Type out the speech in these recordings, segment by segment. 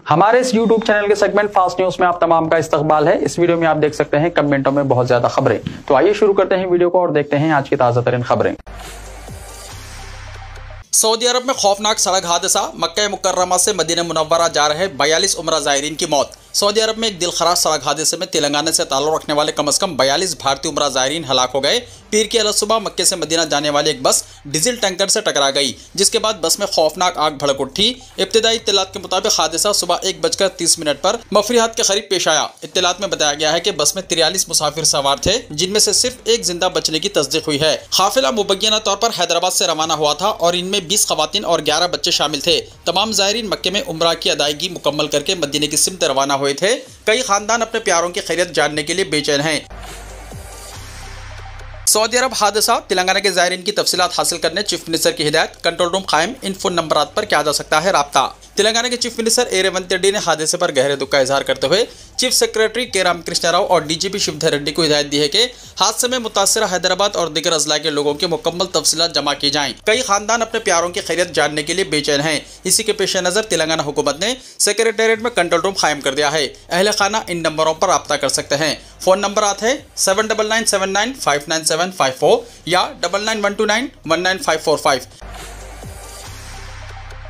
हमारे इस YouTube channel के सेगमेंट फास्ट न्यूज में आप तमाम का इस्तकबाल है। इस वीडियो में आप देख सकते हैं कमेंटों में बहुत ज्यादा खबरें। तो आइए शुरू करते हैं वीडियो को और देखते हैं आज की ताजा तरीन खबरें। सऊदी अरब में खौफनाक सड़क हादसा, मक्का मुकर्रमा से मदीना मुनव्वरा जा रहे 42 उम्रा ज़ायरीन की मौत। सऊदी अरब में एक दिलखराश सड़क हादसे में तेलंगाना से ताल्लुक़ रखने वाले कम से कम 42 भारतीय उम्रा ज़ायरीन हलाक हो गए। पीर की अलग सुबह मक्के से मदीना जाने वाली एक बस डीजल टैंकर से टकरा गई, जिसके बाद बस में खौफनाक आग भड़क उठी। इब्तिदाई इत्तलात के मुताबिक हादसा सुबह 1:30 पर मफरिहात के करीब पेश आया। इत्तलात में बताया गया है कि बस में 43 मुसाफिर सवार थे, जिनमें से सिर्फ एक जिंदा बचने की तस्दीक हुई है। काफिला मुबैना तौर पर हैदराबाद से रवाना हुआ था और इनमें 20 खवातीन और 11 बच्चे शामिल थे। तमाम ज़ायरीन मक्के में उम्रा की अदायगी मुकम्मल करके मदीने की सिमत रवाना हुए थे। कई खानदान अपने प्यारों की खैरियत जानने के लिए बेचैन हैं। सऊदी अरब हादसा, तेलंगाना के ज़ायरीन की तफसीलात हासिल करने चीफ मिनिस्टर की हिदायत। कंट्रोल रूम कायम, इन फोन नंबरात पर किया जा सकता है राब्ता। तेलंगाना के चीफ मिनिस्टर ए रेवंत रेड्डी ने हादसे पर गहरे दुख का इजहार करते हुए चीफ सेक्रेटरी के रामकृष्ण राव और डीजीपी शिवधर रेड्डी को हिदायत दी है कि हादसे में मुतासरा हैदराबाद और दीगर अजला के लोगों की मुकम्मल तफसीलात जमा की जाएं। कई खानदान अपने प्यारों की खैरियत जानने के लिए बेचैन हैं। इसी के पेश नज़र तेलंगाना हुकूमत ने सेक्रेटेरिएट में कंट्रोल रूम कायम कर दिया है। अहले खाना इन नंबरों पर रब्ता कर सकते हैं। फ़ोन नंबर आते हैं 7997959754 या 9912919545।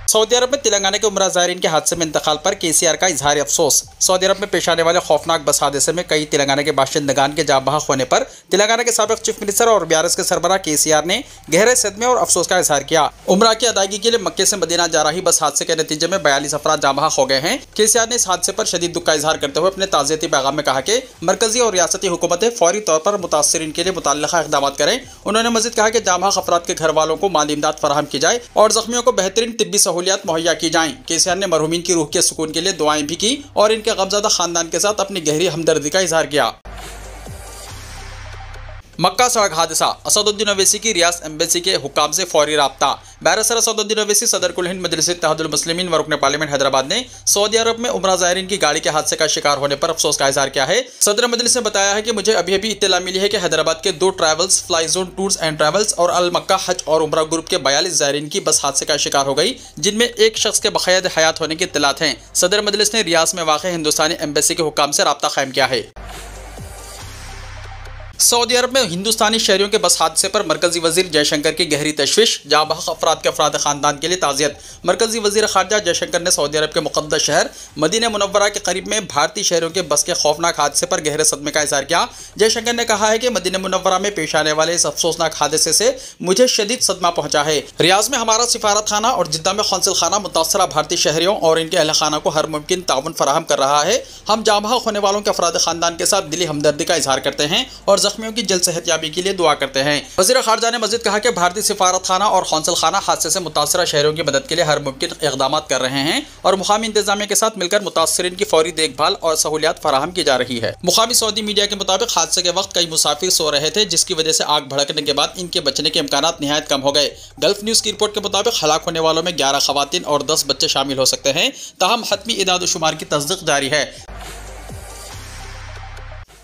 सऊदी अरब में तेलंगाना के उम्रा ज़ायरीन के हादसे में इंतकाल पर केसीआर का इजहार अफसोस। सऊदी अरब में पेश आने वाले खौफनाक बस हादसे में कई तेलंगाना के बाशिंदगान के जाँ बहक होने पर तेलंगाना के साबिक़ चीफ मिनिस्टर और बीआरएस के सरबराह केसीआर ने गहरे सदमे और अफसोस का इजहार किया। उम्रा की अदायगी के लिए मक्के से मदीना जा रही बस हादसे के नतीजे में 42 अफराद जाँ बहक हो गए हैं। केसीआर ने इस हादसे पर शदीद दुख का इजहार करते हुए अपने ताज़ियती पैगाम में कहा कि मरकजी और रियासती हुकूमतें फौरी तौर पर मुतासरीन के लिए मुतल्लिक़ा इक़दाम करें। उन्होंने मज़ीद कहा कि जाँ बहक अफराद के घर वालों को माली इमदाद फराहम की जाए और ज़ख्मियों को बेहतरीन तिब्बी सहूलियात मुहैया की जाएं। केसीआर ने मरहूमीन की रूह के सुकून के लिए दुआएं भी की और इनके गमज़दा खानदान के साथ अपनी गहरी हमदर्दी का इजहार किया। मक्का सड़क हादसा, असदुद्दीन ओवैसी की रियासत एम्बेसी के हुकाम से फौरी राब्ता। बैरिस्टर असदुद्दीन ओवैसी सदर कुल हिंद मजलिस इत्तेहादुल मुस्लिमीन व रुकन पार्लियामेंट हैदराबाद ने सऊदी अरब में उम्रा ज़ायरीन की गाड़ी के हादसे का शिकार होने पर अफसोस का इजहार किया है। सदर मजलिस ने बताया है कि मुझे अभी इत्तला मिली है कि हैदराबाद के 2 travels, fly zone tours and travels और अल मक्का हज और उम्रा ग्रुप के 42 ज़ायरीन की बस हादसे का शिकार हो गई, जिनमें एक शख्स के बक़ैद हयात होने की इत्तलात हैं। सदर मजलिस ने रियासत में वाक़ हिंदुस्तानी एम्बेसी के हुकाम से राब्ता कायम किया है। सऊदी अरब में हिंदुस्तानी शहरियों के बस हादसे पर मरकजी वजीर जयशंकर की गहरी तशवीश, जाँ बहक अफराद के अफराद खानदान के लिए ताज़ियत। मरकजी वजीर खारजा जयशंकर ने सऊदी अरब के मुक़द्दस शहर मदीना मुनव्वरा के करीब में भारतीय शहरियों के बस के खौफनाक हादसे पर गहरे सदमे का इजहार किया। जयशंकर ने कहा है कि मदीना मुनव्वरा में पेश आने वाले इस अफसोसनाक हादसे से मुझे शदीद सदमा पहुँचा है। रियाज में हमारा सिफारत खाना और जिद्दा में कौंसिल खाना मुतासरा भारतीय शहरियों और इनके अहल खाना को हर मुमकिन ताउन फराहम कर रहा है। हम जाँ बहक होने वालों के अफराद खानदान के साथ दिली हमदर्दी का इजहार करते हैं और ज़ख्मियों की जल्द सेहतयाबी के लिए दुआ करते हैं। वज़ीर खारजा ने मज़ीद कहा कि भारतीय सिफारत खाना और कौंसिल खाना हादसे से मुतासरा शहरों की मदद के लिए हर मुमकिन इक़दाम कर रहे हैं और मुकामी इंतजामिया के साथ मिलकर मुतासरीन की फौरी देखभाल और सहूलियात फराहम की जा रही है। मुकामी सऊदी मीडिया के मुताबिक हादसे के वक्त कई मुसाफिर सो रहे थे, जिसकी वजह से आग भड़कने के बाद इनके बचने के इम्कानात निहायत कम हो गए। गल्फ न्यूज़ की रिपोर्ट के मुताबिक हलाक होने वालों में 11 खवातीन और 10 बच्चे शामिल हो सकते हैं। ताहम हतमी इदाद-ओ-शुमार की तस्दीक जारी है।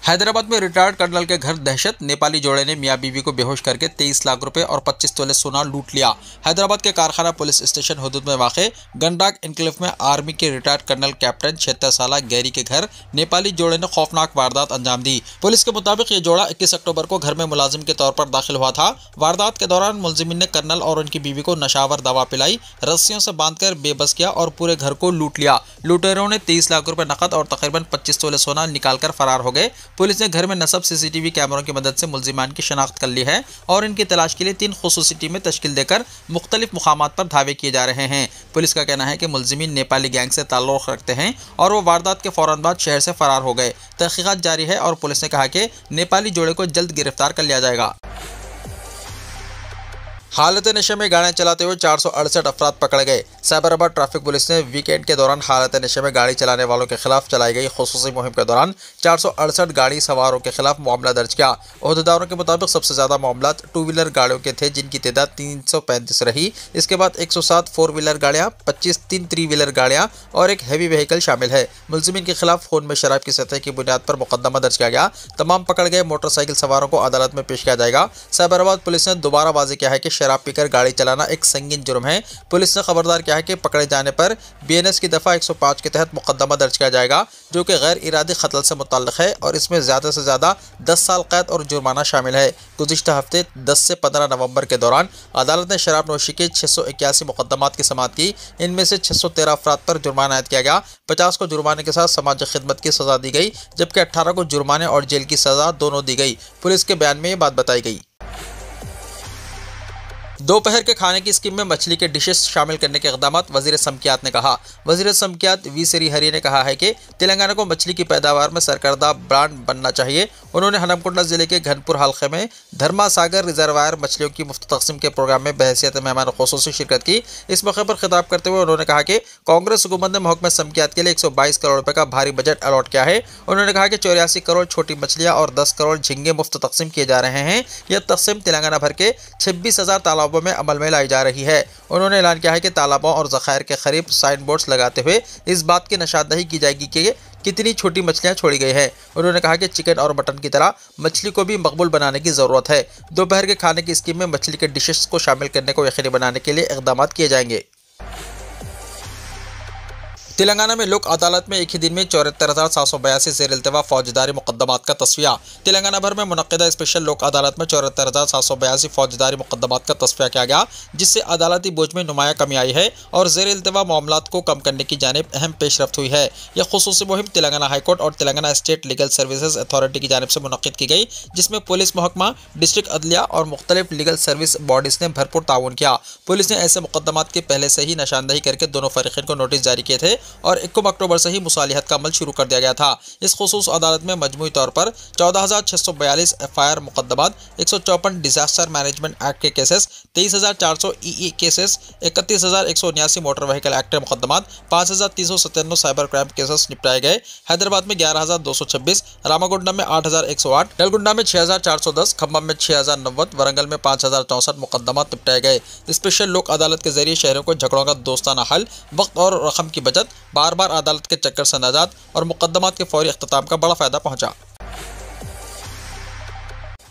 हैदराबाद में रिटायर्ड कर्नल के घर दहशत, नेपाली जोड़े ने मियाँ बीवी को बेहोश करके 23 लाख रुपए और 25 तोले सोना लूट लिया। हैदराबाद के कारखाना पुलिस स्टेशन हदूद में वाक़े गंडाक इनक्लेव में आर्मी के रिटायर्ड कर्नल कैप्टन 76 साल गैरी के घर नेपाली जोड़े ने खौफनाक वारदात अंजाम दी। पुलिस के मुताबिक ये जोड़ा 21 अक्टूबर को घर में मुलाजिम के तौर पर दाखिल हुआ था। वारदात के दौरान मुलजिमिन ने कर्नल और उनकी बीवी को नशावर दवा पिलाई, रस्सियों से बांधकर बेबस किया और पूरे घर को लूट लिया। लुटेरों ने 23 लाख रुपए नकद और तकरीबन 25 तोले सोना निकाल कर फरार हो गए। पुलिस ने घर में नस्ब सीसीटीवी कैमरों की मदद से मुलजिमान की शनाख्त कर ली है और इनकी तलाश के लिए 3 खुसूसी टीमें तश्कील देकर मुख्तलिफ मुकामात पर धावे किए जा रहे हैं। पुलिस का कहना है कि मुलजिमीन नेपाली गैंग से ताल्लुक़ रखते हैं और वो वारदात के फौरन बाद शहर से फरार हो गए। तहकीकात जारी है और पुलिस ने कहा कि नेपाली जोड़े को जल्द गिरफ्तार कर लिया जाएगा। हालत नशे में गाड़ियाँ चलाते हुए 468 अफराद पकड़े गए। साइबराबाद ट्रैफिक पुलिस ने वीकेंड के दौरान हालत नशे में गाड़ी चलाने वालों के खिलाफ चलाई गई खुसूसी मुहिम के दौरान 468 गाड़ी सवारों के खिलाफ मामला दर्ज किया। ओहदेदारों के मुताबिक सबसे ज़्यादा मामला 2 व्हीलर गाड़ियों के थे, जिनकी तादाद 335 रही। इसके बाद 107 4 व्हीलर गाड़ियाँ, 25 3 व्हीलर गाड़ियाँ और एक हैवी व्हीकल शामिल है। मुलजिमीन के खिलाफ खून में शराब की सतह की बुनियाद पर मुकदमा दर्ज किया गया। तमाम पकड़ गए मोटरसाइकिल सवारों को अदालत में पेश किया जाएगा। साइबराबाद पुलिस ने दोबारा वाज़ेह किया है कि शराब पीकर गाड़ी चलाना एक संगीन जुर्म है। पुलिस ने खबरदार किया है कि पकड़े जाने पर BNS की दफ़ा 105 के तहत मुकदमा दर्ज किया जाएगा, जो कि गैर इरादी कत्ल से मुतल्लिक़ है और इसमें ज़्यादा से ज़्यादा 10 साल कैद और जुर्माना शामिल है। गुज़िश्ता हफ्ते 10 से 15 नवंबर के दौरान अदालत ने शराब नोशी के 681 मुकदमात की समाअत की। इनमें से 613 अफराद पर जुर्माना आयद किया गया। 50 को जुर्माने के साथ समाजी खिदमत की सज़ा दी गई, जबकि 18 को जुर्माने और जेल की सज़ा दोनों दी गई। पुलिस के बयान में ये बात बताई गई। दोपहर के खाने की स्कीम में मछली के डिशेस शामिल करने के इक़दाम वज़ीर समकियात ने कहा। वज़ीर समकियात वी श्रीहरि ने कहा है कि तेलंगाना को मछली की पैदावार में सरकर्दा ब्रांड बनना चाहिए। उन्होंने हनमकुंडा ज़िले के घनपुर हल्के में धर्मा सागर रिजर्वायर मछलियों की मुफ्त तक़सीम के प्रोग्राम में बहैसियत मेहमान ख़ुसूसी शिरकत की। इस मौके पर खिताब करते हुए उन्होंने कहा कि कांग्रेस हुकूमत ने महकमा समकियात के लिए 122 करोड़ रुपये का भारी बजट अलॉट किया है। उन्होंने कहा कि 84 करोड़ छोटी मछलियाँ और 10 करोड़ झींगे मुफ्त तक़सीम किए जा रहे हैं। यह तक़सीम तेलंगाना भर के 26,000 तालाबों में अमल में लाई जा रही है। उन्होंने ऐलान किया है कि तालाबों और ज़खायर के करीब साइन बोर्ड्स लगाते हुए इस बात की नशादही की जाएगी कि कितनी छोटी मछलियां छोड़ी गई हैं। उन्होंने कहा कि चिकन और मटन की तरह मछली को भी मकबूल बनाने की ज़रूरत है। दोपहर के खाने की स्कीम में मछली के डिशेस को शामिल करने को यकीनी बनाने के लिए इक़दाम किए जाएंगे। तेलंगाना में लोक अदालत में एक ही दिन में 74,782 ज़ेर-इल्तिवा फौजदारी मुकदमात का तस्फिया। तेलंगाना भर में मुनक्किदा स्पेशल लोक अदालत में 74,782 फौजदारी मुकदमात का तस्फिया किया गया, जिससे अदालती बोझ में नुमाया कमी आई है और ज़ेर-इल्तिवा मामलात को कम करने की जानिब अहम पेशरफ्त हुई है। यह खुसूसी मुहिम तेलंगाना हाईकोर्ट और Telangana state legal services authority की जानिब से मुनक्किद की गई, जिसमें पुलिस महकमा, डिस्ट्रिक्ट अदलिया और मुख्तलिफ लीगल सर्विस बॉडीज़ ने भरपूर ताउन किया। पुलिस ने ऐसे मुकदमात की पहले से ही निशानदही करके दोनों फरीक़ैन को नोटिस जारी किए थे और 1 अक्टूबर से ही मुसालिहत का अमल शुरू कर दिया गया था। इस खुसूस अदालत में मजमूई तौर पर 14,642 FIR मुकदमात, 154 डिजास्टर मैनेजमेंट एक्ट के cases, 23,400 EE cases, 31,179 motor vehicle act के मुकदमात, 5,397 साइबर क्राइम केसेस निपटाए गए। हैदराबाद में 11,226, रामागुंडम में 8,108, नलगुंडा में 6,410, खम्मम में 6,090, वरंगल में 5,064 मुकदमात निपटाए गए। स्पेशल लोक अदालत के जरिए शहरों को झगड़ों का दोस्ताना हल, वक्त और रकम की बचत, बार बार अदालत के चक्कर से निजात और मुकदमात के फौरी इख्तिताम का बड़ा फायदा पहुंचा।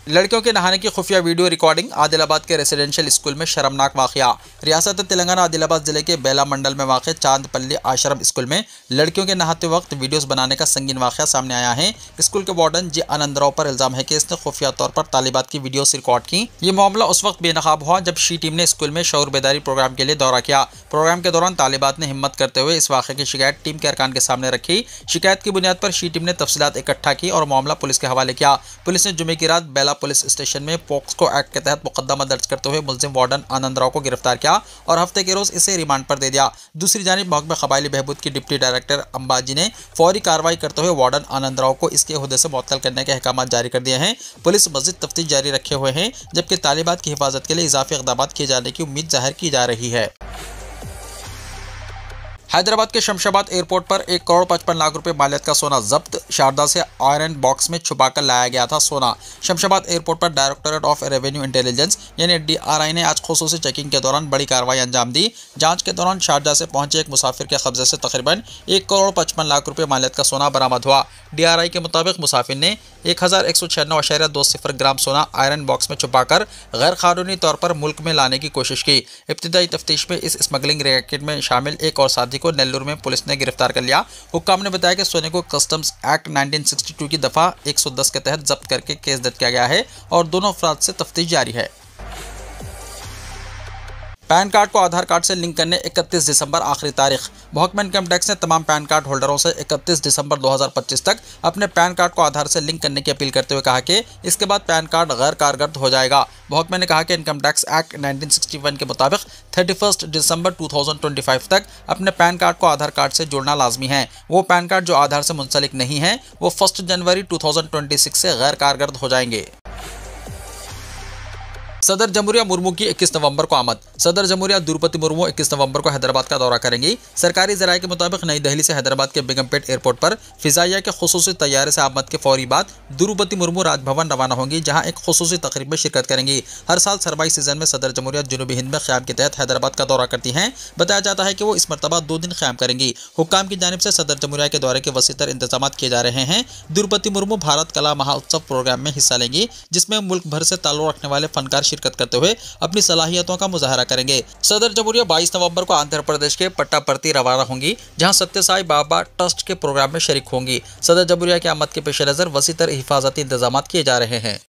लड़कियों के नहाने की खुफिया वीडियो रिकॉर्डिंग, आदिलाबाद के रेसिडेंशियल स्कूल में शर्मनाक वाक़या। रियासत तेलंगाना आदिलाबाद जिले के बेला मंडल में वाक़ चांदपल्ली आश्रम स्कूल में लड़कियों के नहाते वक्त वीडियोस बनाने का संगीन वाक़या सामने आया है। स्कूल के वार्डन जी आनंदराव पर इल्ज़ाम है कि इसने खुफिया तौर पर तालिबात की वीडियोस रिकॉर्ड की। ये मामला उस वक्त बेनकाब हुआ जब शी टीम ने स्कूल में शऊर बेदारी प्रोग्राम के लिए दौरा किया। प्रोग्राम के दौरान तालिबात ने हिम्मत करते हुए इस वाक़े की शिकायत टीम के अरकान के सामने रखी। शिकायत की बुनियाद पर शी टीम ने तफसीलात इकट्ठा की और मामला पुलिस के हवाले किया। पुलिस ने जुमे की रात बेला पुलिस स्टेशन में पोक्सको एक्ट के तहत मुकदमा दर्ज करते हुए मुलजिम वार्डन आनंदराव को गिरफ्तार किया और हफ्ते के रोज इसे रिमांड पर दे दिया। दूसरी जानिब महकमा क़बायली बहबूद की डिप्टी डायरेक्टर अंबाजी ने फौरी कार्रवाई करते हुए वार्डन आनंदराव को इसके ओहदे से मुअत्तल करने के अहकाम जारी कर दिए हैं। पुलिस मज़ीद तफ्तीश जारी रखे हुए हैं, जबकि तालिबात की हिफाजत के लिए इजाफी इक़दाम किए जाने की उम्मीद जाहिर की जा रही है। हैदराबाद के शमशाबाद एयरपोर्ट पर 1 करोड़ 55 लाख रुपए मालियत का सोना जब्त। शारदा से आयरन बॉक्स में छुपाकर लाया गया था सोना। शमशाबाद एयरपोर्ट पर डायरेक्टरेट ऑफ रेवेन्यू इंटेलिजेंस यानी DRI ने आज खुसूसी चेकिंग के दौरान बड़ी कार्रवाई अंजाम दी। जांच के दौरान शारजा से पहुंचे एक मुसाफिर के कब्जे से तकरीबन 1 करोड़ 55 लाख रुपए मालियत का सोना बरामद हुआ। DRI के मुताबिक मुसाफिर ने 1196.20 ग्राम सोना आयरन बॉक्स में छुपाकर गैर कानूनी तौर पर मुल्क में लाने की कोशिश की। इब्तिदाई तफ्तीश में इस स्मगलिंग रैकेट में शामिल एक और साथी को नेल्लूर में पुलिस ने गिरफ्तार कर लिया। हुक्काम ने बताया कि सोने को कस्टम्स एक्ट 1962 की दफ़ा 110 के तहत जब्त करके केस दर्ज किया गया है और दोनों अफराद से तफ्तीश जारी है। पैन कार्ड को आधार कार्ड से लिंक करने 31 दिसंबर आखिरी तारीख। महकमा इनकम टैक्स ने तमाम पैन कार्ड होल्डरों से 31 दिसंबर 2025 तक अपने पैन कार्ड को आधार से लिंक करने की अपील करते हुए कहा कि इसके बाद पैन कार्ड गैर कारगर हो जाएगा। महकमा ने कहा कि इनकम टैक्स एक्ट 1961 के मुताबिक 31 दिसंबर 2025 तक अपने पैन कार्ड को आधार कार्ड से जोड़ना लाजमी है। वो पैन कार्ड जो आधार से मुंसलिक नहीं है वो 1 जनवरी 2026 से गैर कारगर हो जाएंगे। सदर जमहूरिया मुर्मू की 21 नवंबर को आमद। सदर जमहूरिया द्रौपदी मुर्मू 21 नवंबर को हैदराबाद का दौरा करेंगी। सरकारी ज़राए के मुताबिक नई दिल्ली से हैदराबाद के बेगमपेट एयरपोर्ट पर फिजाइया के खुसूसी तैयारे से आमद के फौरी बाद द्रौपदी मुर्मू राजभवन रवाना होंगी, जहां एक खुसूसी तकरीब में शिरकत करेंगी। हर साल सरमाई सीजन में सदर जमहूरिया जनूबी हिंद में क़याम के तहत हैदराबाद का दौरा करती हैं। बताया जाता है कि वो इस मरतबा 2 दिन क़याम करेंगी। हुक्काम की जानिब से सदर जमहूरिया के दौरे के वसीतर इंतजाम किए जा रहे हैं। द्रौपदी मुर्मू भारत कला महोत्सव प्रोग्राम में हिस्सा लेंगी, जिसमें मुल्क भर से ताल्लुक़ रखने वाले फनकार शिरकत करते हुए अपनी सलाहियतों का मुजाहरा करेंगे। सदर जमहूरिया 22 नवंबर को आंध्र प्रदेश के पट्टापर्ती रवाना होंगी, जहां सत्य साई बाबा ट्रस्ट के प्रोग्राम में शरीक होंगी। सदर जमहूरिया की आमद के पेश नज़र वसीतर हिफाजती इंतजाम किए जा रहे हैं।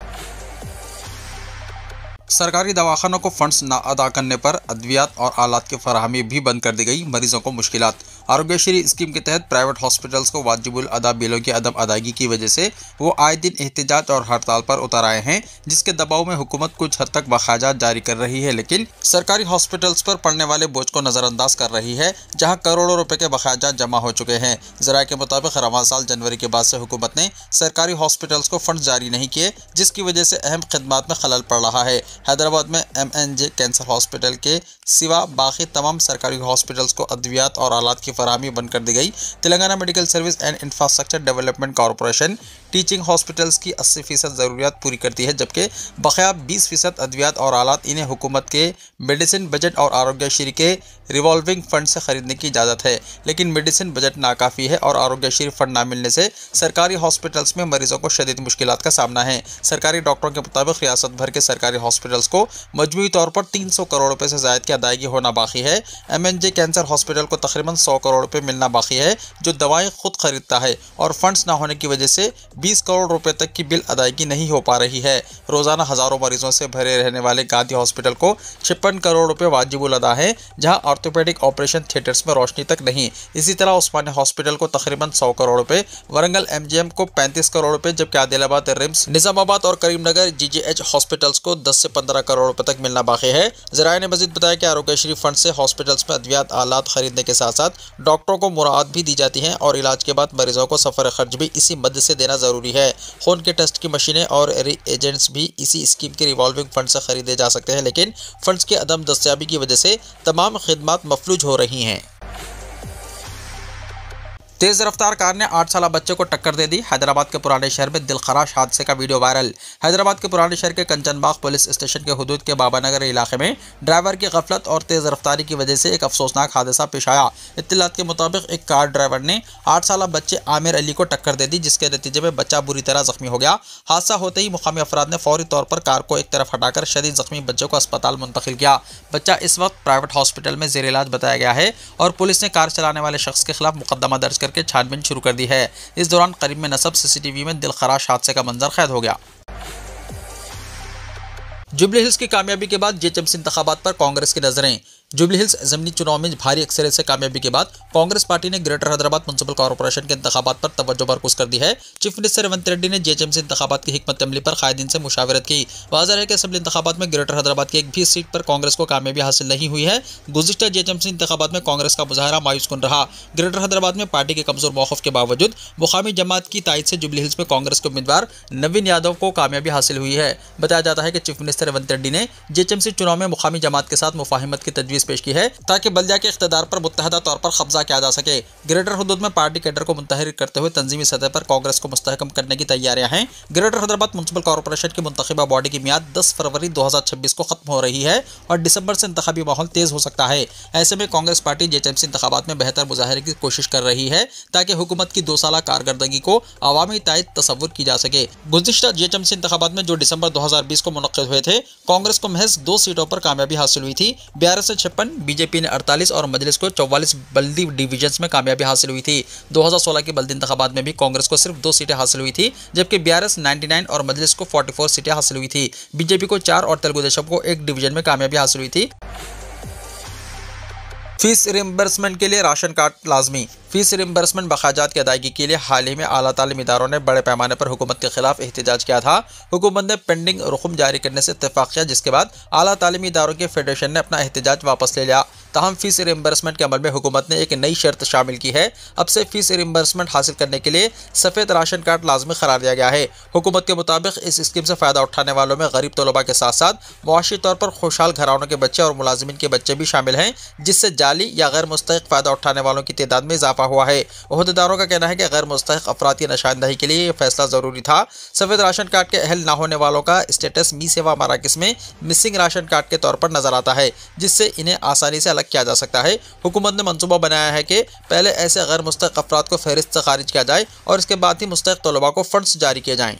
सरकारी दवाखानों को फंड्स ना अदा करने पर अद्वियात और आलात की फराहमी भी बंद कर दी गई, मरीजों को मुश्किलात। आरोग्यश्री स्कीम के तहत प्राइवेट हॉस्पिटल्स को वाजिबुल अदा बिलों की अदम अदायगी की वजह से वो आए दिन एहतजाज और हड़ताल पर उतर आए हैं, जिसके दबाव में हुकूमत कुछ हद तक बखाजात जारी कर रही है, लेकिन सरकारी हॉस्पिटल्स पर पड़ने वाले बोझ को नज़रअंदाज कर रही है, जहां करोड़ों रुपए के बखाजात जमा हो चुके हैं। ज़राए के मुताबिक रवां साल जनवरी के बाद से हुकूमत ने सरकारी हॉस्पिटल्स को फंड जारी नहीं किए, जिसकी वजह से अहम खदमात में खलल पड़ रहा है। हैदराबाद में MNJ कैंसर हॉस्पिटल के सिवा बाकी तमाम सरकारी हॉस्पिटल्स को अद्वियात और आलात की फराहमी बंद कर दी गई। Telangana medical service and infrastructure development corporation teaching hospitals की 80% ज़रूरियात पूरी करती है, जबकि बकाया 20% अद्वियात और आलात इन्हें हुकूमत के मेडिसिन बजट और आरोग्यश्री के रिवॉल्विंग फंड से खरीदने की इजाज़त है, लेकिन मेडिसिन बजट नाकाफ़ी है और आरोग्यश्री फंड ना मिलने से सरकारी हॉस्पिटल्स में मरीजों को शदीद मुश्किलात का सामना है। सरकारी डॉक्टरों के मुताबिक रियासत भर के सरकारी हॉस्पिटल्स को मजमूई तौर पर 300 करोड़ रुपए से ज़ायद की अदायगी होना बाकी है। MNJ कैंसर हॉस्पिटल को तकरीबन 100 करोड़ रुपए मिलना बाकी है, जो दवाएं खुद खरीदता है, और फंड्स ना होने की वजह से 20 करोड़ रुपए तक की बिल अदायगी नहीं हो पा रही है। रोज़ाना हज़ारों मरीजों से भरे रहने वाले गांधी हॉस्पिटल को 56 करोड़ रुपए वाजिबुल अदा है, जहां ऑर्थोपेडिक ऑपरेशन थिएटर्स में रोशनी तक नहीं। इसी तरह उस्मानिया हॉस्पिटल को तकरीबन 100 करोड़ रुपए, वरंगल MGM को 35 करोड़ रुपए, जबकि आदिलाबाद रिम्स, निजामाबाद और करीमनगर GGH हॉस्पिटल्स को 10 से 15 करोड़ रुपए तक मिलना बाकी है। ज़राए ने मजीद बताया कि आरोग्यश्री फंड से हॉस्पिटल्स में अद्वियात आलात खरीदने के साथ साथ डॉक्टरों को मुराद भी दी जाती हैं, और इलाज के बाद मरीजों को सफ़र खर्च भी इसी मद से देना ज़रूरी है। खून के टेस्ट की मशीनें और एजेंट्स भी इसी स्कीम के रिवॉल्विंग फंड से खरीदे जा सकते हैं, लेकिन फंड्स की अदम दस्तयाबी की वजह से तमाम खिदमात मफलूज हो रही हैं। तेज़ रफ्तार कार ने 8 साला बच्चे को टक्कर दे दी। हैदराबाद के पुराने शहर में दिलखराश हादसे का वीडियो वायरल। हैदराबाद के पुराने शहर के कंचनबाग पुलिस स्टेशन के हुदूद के बाबानगर इलाके में ड्राइवर की गफलत और तेज़ रफ्तारी की वजह से एक अफसोसनाक हादसा पेश आया। इत्तलात के मुताबिक एक कार ड्राइवर ने 8 साला बच्चे आमिर अली को टक्कर दे दी, जिसके नतीजे में बच्चा बुरी तरह जख्मी हो गया। हादसा होते ही मुकामी अफराद ने फौरी तौर पर कार को एक तरफ हटाकर शदीद जख्मी बच्चे को अस्पताल मुंतकिल किया। बच्चा इस वक्त प्राइवेट हॉस्पिटल में ज़ेर इलाज बताया गया है, और पुलिस ने कार चलाने वाले शख्स के खिलाफ मुकदमा दर्ज करके छानबीन शुरू कर दी है। इस दौरान करीब में नस्ब CCTV में दिलखराश हादसे का मंजर कैद हो गया। जुबली हिल्स की कामयाबी के बाद JHMC इंतखाबात पर कांग्रेस की नजरें। जुबली हिल्स ज़मीनी चुनाव में भारी अक्सरियत से कामयाबी के बाद कांग्रेस पार्टी ने ग्रेटर हैदराबाद म्युनिसिपल कॉर्पोरेशन के इंतखाबात पर तवज्जो मरकूज कर दी है। चीफ मिनिस्टर रेवंत रेड्डी ने JHMC इंतखाबात की हिकमत अमली पर कायदीन से मुशावरत की। वाज़ेह है कि असेंबली इंतखाबात में ग्रेटर हैदराबाद की एक भी सीट पर कांग्रेस को कामयाबी हासिल नहीं हुई है। गुज़िश्ता JHMC इंतखाबात में कांग्रेस का मुजाहरा मायूसकुन रहा। ग्रेटर हैदराबाद में पार्टी के कमजोर मौक़िफ़ के बावजूद मुकामी जमात की तायद से जुबली हिल्स में कांग्रेस के उम्मीदवार नवीन यादव को कामयाबी हासिल हुई है। बताया जाता है कि चीफ मिनिस्टर रेवंत रेड्डी ने JHMC चुनाव में मुकामी जमात के साथ मुफाहिमत की तजवीज़ पेश की है, ताकि बल्दिया के इख्तिदार पर मुत्तहदा तौर पर कब्जा किया जा सके। ग्रेटर हुदूद में पार्टी कैडर को मुंतहरिक करते हुए तंजीमी सतह पर कांग्रेस को मुस्तहकम करने की तैयारियां हैं। ग्रेटर हैदराबाद म्युनिसिपल कॉर्पोरेशन की मुंतखबा बॉडी की मियाद 10 फरवरी 2026 को खत्म हो रही है, और दिसंबर से इंतखाबी माहौल तेज हो सकता है। ऐसे में कांग्रेस पार्टी JHMC इंतखाबात में बेहतर मुजाहरे की कोशिश कर रही है, ताकि हुकूमत की 2 साला कारकर्दगी को अवामी तायद तसव्वुर की जा सके। गुज़िश्ता JHMC इंतखाबात में जो दिसंबर 2020 को मुनक्किद हुए थे, कांग्रेस को महज 2 सीटों पर कामयाबी हासिल हुई थी। BRS से 56, BJP ने 48 और मजलिस को 44 बल्दी डिवीजन्स में कामयाबी हासिल हुई थी। 2016 के बल्दी इंतखाबात में भी कांग्रेस को सिर्फ 2 सीटें हासिल हुई थी, जबकि BRS 99 और मजलिस को 44 सीटें हासिल हुई थी। BJP को 4 और तेलुगु देशम को 1 डिवीजन में कामयाबी हासिल हुई थी। फीस रिम्बर्समेंट के लिए राशन कार्ड लाजमी। फीस रिम्बर्समेंट बखाजात की अदायगी के लिए हाल ही में आला तालीम इदारों ने बड़े पैमाने पर हुकूमत के खिलाफ एहतजाज किया था। हुकूमत ने पेंडिंग रकम जारी करने से इत्तेफाक किया, जिसके बाद आला तालीमी इदारों के फेडरेशन ने अपना एहतजाज वापस ले लिया। ताहम फीस रिम्बर्समेंट के अमल में हुकूमत ने एक नई शर्त शामिल की है। अब से फीस रिम्बर्समेंट हासिल करने के लिए सफ़ेद राशन कार्ड लाजमी करार दिया गया है। हुकूमत के मुताबिक इस स्कीम से फ़ायदा उठाने वालों में गरीब तलबा के साथ साथ मुआशी तौर पर खुशहाल घरानों के बच्चे और मुलाजिमिन के बच्चे भी शामिल हैं, जिससे जाली या गैर मुस्तहिक फ़ायदा उठाने वालों की तादाद में इजाफा हुआ है। अहदेदारों का कहना है कि गैर मुस्तहिक अफराद की निशानदही के लिए यह फैसला ज़रूरी था। सफ़ेद राशन कार्ड के अहल न होने वालों का स्टेटस मी सेवा मराकज़ में मिसिंग राशन कार्ड के तौर पर नजर आता है, जिससे इन्हें आसानी से अलग किया जा सकता है। हुकूमत ने मंसूबा बनाया है कि पहले ऐसे गैर मुस्तहिक अफराद को फहरिस्त से खारिज किया जाए और इसके बाद ही मुस्तहिक तलबा को फंड्स जारी किए जाएँ।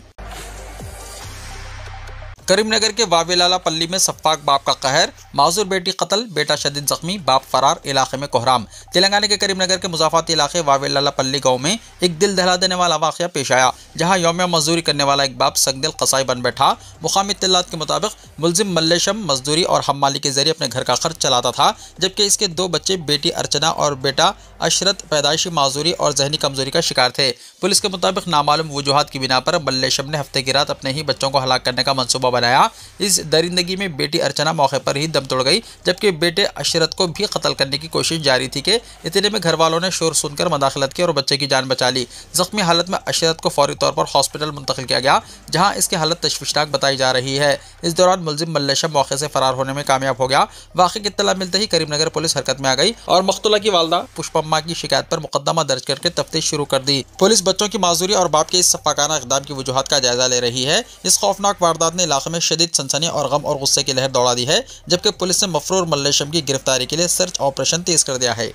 करीमनगर के वावेलाला पल्ली में सफ्फाक बाप का कहर, माजूर बेटी कत्ल, बेटा शदीद जख्मी, बाप फरार, इलाके में कोहराम। तेलंगाना के करीमनगर के मुजाफाती इलाके वावेलाला पल्ली गांव में एक दिल दहला देने वाला वाकया पेश आया, जहां यौमिया मजदूरी करने वाला एक बाप संगदिल कसाई बन बैठा। मुकामी इत्तलात के मुताबिक मुलजिम मल्लेशम मजदूरी और हम्माली के जरिए अपने घर का खर्च चलाता था, जबकि इसके 2 बच्चे बेटी अर्चना और बेटा अशरत पैदाइशी माजूरी और जहनी कमजोरी का शिकार थे। पुलिस के मुताबिक नामालूम वजूहात की बिना पर मल्लेशम ने हफ्ते की रात अपने ही बच्चों को हलाक करने का मंसूबा बनाया। इस दरिंदगी में बेटी अर्चना मौके पर ही दम तोड़ गई, जबकि बेटे अशरत को भी कत्ल करने की कोशिश जारी थी कि इतने में घर वालों ने शोर सुनकर मदाखलत की और बच्चे की जान बचा ली। जख्मी हालत में अशरत को फौरी तौर पर हॉस्पिटल मुंतकिल किया गया, जहां इसकी हालत तशवीशनाक बताई जा रही है। इस दौरान मुलजिम मल्लेशम मौके से फरार होने में कामयाब हो गया। वाक़े की इत्तला मिलते ही करीमनगर पुलिस हरकत में आ गई और मख्तूला की वालदा पुष्पम्मा की शिकायत पर मुकदमा दर्ज करके तफ्तीश शुरू कर दी। पुलिस बच्चों की माजूरी और बाप के इस सफाकाना इक़दाम की वजूहात का जायजा ले रही है। इस खौफनाक वारदात ने इलाके में शदीद सनसनी और गम और गुस्से की लहर दौड़ा दी है, जबकि पुलिस ने मफरूर मल्लेशम की गिरफ्तारी के लिए सर्च ऑपरेशन तेज कर दिया है।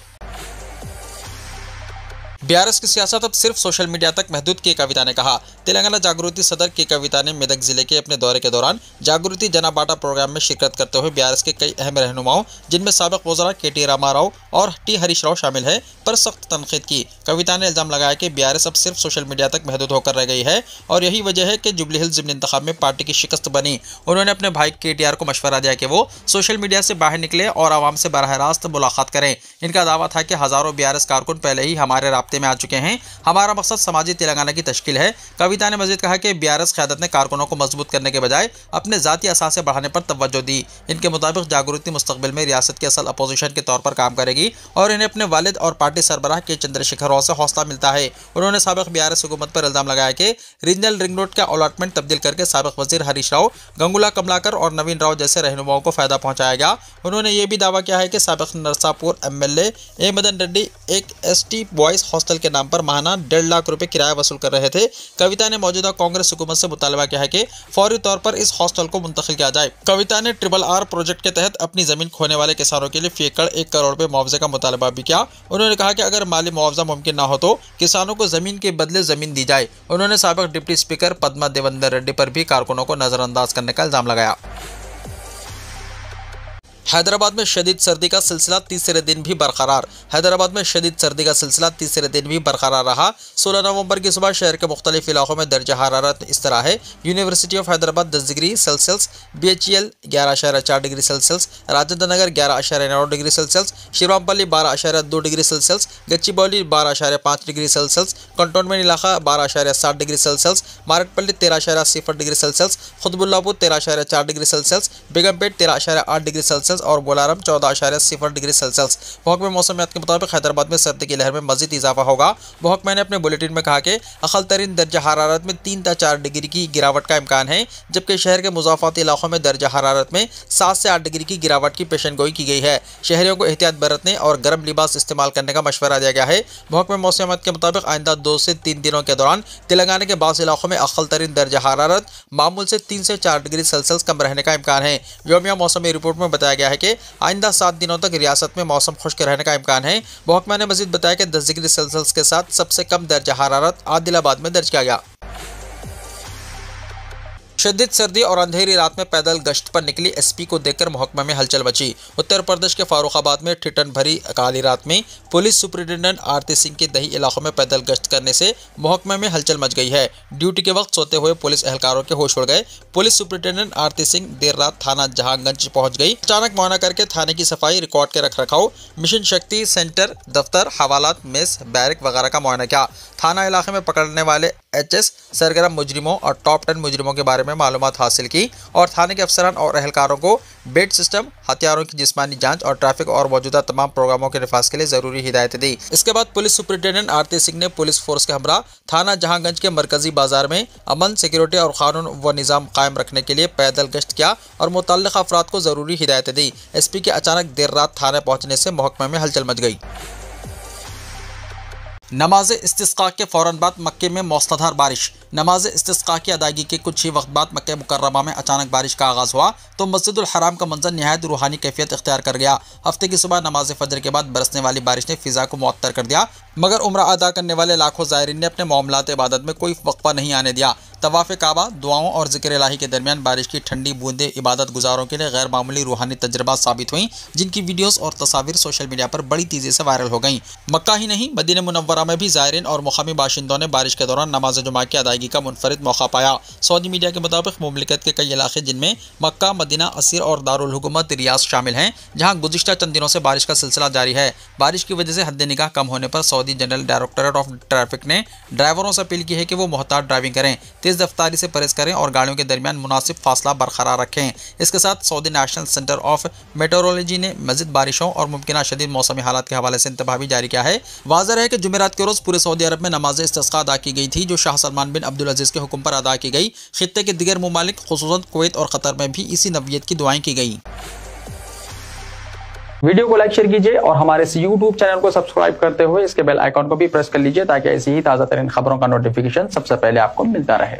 बीआरएस की सियासत अब सिर्फ सोशल मीडिया तक महदूद, के कविता ने कहा। तेलंगाना जागृति सदर के कविता ने मेदक जिले के अपने दौरे के दौरान जागृति जना बाटा प्रोग्राम में शिरकत करते हुए बीआरएस के कई अहम रहनुमाओं, जिनमें साबिक वज़रा के.टी. रामाराव और टी. हरीश राव शामिल है, पर सख्त तनकीद की। कविता ने इल्जाम लगाया कि बीआरएस अब सिर्फ सोशल मीडिया तक महदूद होकर रह गई है और यही वजह है कि जुबली हिल्स ज़िमनी इंतखाब में पार्टी की शिकस्त बनी। उन्होंने अपने भाई के.टी.आर. को मशवरा दिया कि वो सोशल मीडिया से बाहर निकले और आवाम से बराह रास्त मुलाकात करें। इनका दावा था कि हज़ारों बीआरएस कारकुन पहले ही हमारे राब्ते में आ चुके हैं। हमारा मकसद समाजी तेलंगाना की तश्कील है। कविता ने मजीद कहा कि बीआरएस क़यादत ने कारकुनों को मजबूत करने के बजाय अपने ज़ाती असासे बढ़ाने पर तवज्जो दी। इनके मुताबिक जागृति मुस्तकबिल में रियासत की असल अपोजिशन के तौर पर काम करेगी और इन्हें अपने वालिद और पार्टी सरबराह के चंद्रशेखर राव से हौसला मिलता है। उन्होंने साबिक बीआरएस हुकूमत पर इल्जाम लगाया कि रीजनल रिंग रोड का अलॉटमेंट तब्दील करके साबिक वजीर हरीश राव, गंगुला कमलाकर और नवीन राव जैसे रहनुमाओं को फायदा पहुंचाया गया। उन्होंने ये भी दावा किया है कि साबिक नरसापुर एमएलए ए मदन रेड्डी एक एसटी बॉयज हॉस्टल के नाम पर माहाना 1.5 लाख रुपए किराया वसूल कर रहे थे। कविता ने मौजूदा कांग्रेस हुकूमत से मुतालबा किया है कि फौरी तौर पर इस हॉस्टल को मुंतकिल किया जाए। कविता ने RRR प्रोजेक्ट के तहत अपनी जमीन खोने वाले किसानों के लिए फी एकड़ 1 करोड़ रुपए मुआवजे का मुतालबा भी किया। उन्होंने कहा कि अगर माली मुआवजा मुमकिन न हो तो किसानों को जमीन के बदले जमीन दी जाए। उन्होंने साबिक डिप्टी स्पीकर पद्मा देवेंद्र रेड्डी पर भी कारकुनों को नजरअंदाज करने का इल्जाम लगाया। हैदराबाद में शदीद सर्दी का सिलसिला तीसरे दिन भी बरकरार। हैदराबाद में शदीद सर्दी का सिलसिला तीसरे दिन भी बरकरार रहा। 16 नवंबर की सुबह शहर के मुख्तलिफ इलाकों में दर्जा हरारत इस तरह है। University of Hyderabad 10 degree Celsius, BHEL 11.4 degree Celsius, Rajendra Nagar 11.9 degree Celsius, Shivarampally 12.2 degree Celsius, Gachibowli 12.5 degree Celsius, cantonment इलाका 12.7 degree Celsius, Marakpally 13.0 degree Celsius, Qutbullapur 13.4 degree Celsius, Begumpet 13.8 degree Celsius और बोलारम 14.0 डिग्री सेल्सियस। महकमे मौसमियात के मुताबिक हैदराबाद में सर्दी की लहर में मजीद इजाफा होगा। महकमे ने अपने बुलेटिन में कहा कि अक़ल तरीन दर्जा हरारत में 3 से 4 डिग्री की गिरावट का इम्कान है, जबकि शहर के मुज़ाफ़ाती इलाकों में दर्जा हरारत में 7 से 8 डिग्री की गिरावट की पेशनगोई की गई है। शहरियों को एहतियात बरतने और गर्म लिबास इस्तेमाल करने का मशवरा दिया गया है। महकमे मौसमियात के मुताबिक आइंदा 2 से 3 दिनों के दौरान तेलंगाना के बाज़ इलाकों में अक़ल तरीन दर्जा हरारत मामूल से 3 से 4 डिग्री सेल्सियस कम रहने का इम्कान है। यौमिया मौसमी रिपोर्ट में बताया गया है कि आइंदा 7 दिनों तक रियासत में मौसम खुश्क रहने का इम्कान है। महकमा ने मजीद बताया कि 10 डिग्री सेल्सियस के साथ सबसे कम दर्जा हरारत आदिलाबाद में दर्ज किया गया। शदीद सर्दी और अंधेरी रात में पैदल गश्त पर निकली एसपी को देखकर महकमा में हलचल मची। उत्तर प्रदेश के फारुखाबाद में ठिठन भरी काली रात में पुलिस सुपरिटेंडेंट आरती सिंह के दही इलाकों में पैदल गश्त करने से महकमा में हलचल मच गई है। ड्यूटी के वक्त सोते हुए पुलिस एहलकारों के होश उड़ गए। पुलिस सुपरिटेंडेंट आरती सिंह देर रात थाना जहांगंज पहुंच गई। अचानक मुआयना करके थाने की सफाई, रिकॉर्ड के रख रखाव, मिशन शक्ति सेंटर, दफ्तर, हवालात, मेस, बैरक वगैरह का मुआयना किया। थाना इलाके में पकड़ने वाले HS सरगर्म मुजरिमों और टॉप 10 मुजरिमों के बारे में मालूमात हासिल की और थाने के अफसरान और एहलकारों को बेड सिस्टम, हथियारों की जिस्मानी जांच और ट्रैफिक और मौजूदा तमाम प्रोग्रामों के निफाज के लिए जरूरी हिदायतें दी। इसके बाद पुलिस सुपरिटेंडेंट आरती सिंह ने पुलिस फोर्स के हमरा थाना जहांगंज के मरकजी बाजार में अमन, सिक्योरिटी और कानून व निज़ाम कायम रखने के लिए पैदल गश्त किया और मुतल्लिक़ अफराद को जरूरी हिदायतें दी। SP के अचानक देर रात थाने पहुंचने से महकमे में हलचल मच गई। नमाज इस्तिस्का के फ़ौरन बाद मक्के में मौसलाधार बारिश। नमाज इस्तिस्का की अदायगी के कुछ ही वक्त बाद मक्के मुकर्रमा में अचानक बारिश का आगाज़ हुआ तो मस्जिदुल हराम का मंजर नहायत रूहानी कैफियत इख्तियार कर गया। हफ्ते की सुबह नमाज फजर के बाद बरसने वाली बारिश ने फ़िज़ा को मुअत्तर कर दिया। मगर उम्रा अदा करने वाले लाखों ज़ायरीन ने अपने मामलात इबादत में कोई वक्फा नहीं आने दिया। तवाफ़े काबा, दुआओं और ज़िक्र इलाही के दरमियान बारिश की ठंडी बूंदें इबादत गुजारों के लिए गैर मामूली रूहानी तजर्बा साबित हुई, जिनकी वीडियोस और तस्वीर सोशल मीडिया पर बड़ी तेज़ी से वायरल हो गईं। मक्का ही नहीं, मदीना मुनव्वरा में भी ज़ायरीन और मुकामी बाशिंदों ने बारिश के दौरान नमाज जुमा की अदायगी का मुनफरिद मौका पाया। सऊदी मीडिया के मुताबिक मुमलिकत के कई इलाके जिनमें मक्का, मदीना, असीर और दारुल हुकूमत रियाद शामिल हैं, जहाँ गुज़िश्ता चंद दिनों से बारिश का सिलसिला जारी है। बारिश की वजह से हद निगाह कम होने पर Saudi general directorate of traffic ने ड्राइवरों से अपील की है कि वो मोहतात ड्राइविंग करें, तेज़ रफ्तारी से परहेज करें और गाड़ियों के दरमियान मुनासिब फासला बरकरार रखें। इसके साथ Saudi national centre of metrology ने मज़ीद बारिशों और मुमकिन शदीद मौसमी हालात के हवाले से इंतबाह भी जारी किया है। वाज़ेह है कि जुमेरात के रोज़ पूरे सऊदी अरब में नमाज इस्तिस्क़ा अदा की गई थी, जो शाह सलमान बिन अब्दुल अजीज़ के हुक्म पर अदा की गई। खित्ते के दिगर मुमालिक खुसूसन कुवैत और कतर में भी इसी नवीयत की दुआएं की गई। वीडियो को लाइक शेयर कीजिए और हमारे इस YouTube चैनल को सब्सक्राइब करते हुए इसके बेल आइकॉन को भी प्रेस कर लीजिए, ताकि ऐसी ही ताज़ा तरीन खबरों का नोटिफिकेशन सबसे पहले आपको मिलता रहे।